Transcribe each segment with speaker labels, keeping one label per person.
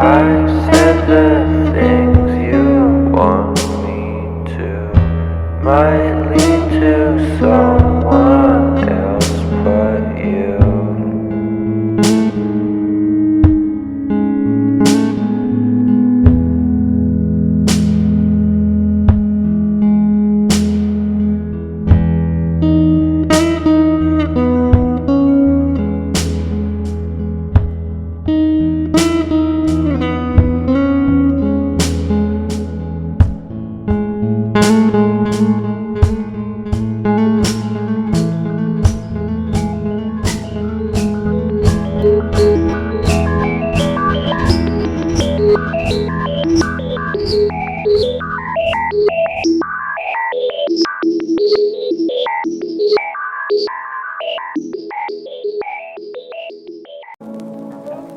Speaker 1: I said the things you want me to might lead to someone else but you.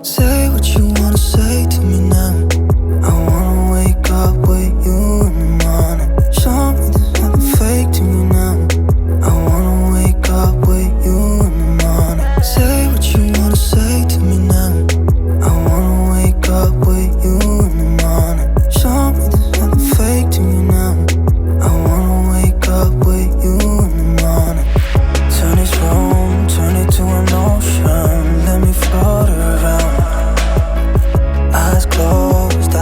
Speaker 2: Say what you wanna say to me now. I wanna wake up with you in the morning. Show me there's nothing fake to me now. I wanna wake up with you in the morning. Say what you wanna say to me now. I wanna wake up with you in the morning. Show me there's nothing fake to me now. I wanna wake up with you in the morning. Turn this room, turn it to an ocean. Let me float around. Eyes closed,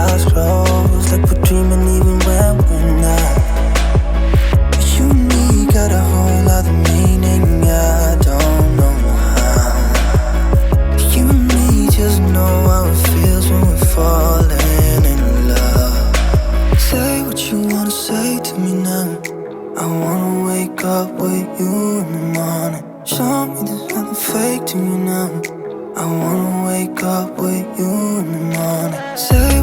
Speaker 2: like we're dreaming even when we're not. You and me got a whole other meaning, I don't know how. You and me just know how it feels when we're falling in love. Say what you wanna say to me now. I wanna wake up with you in the morning. Show me there's nothing fake to me now. I wanna wake up with you in the morning. Say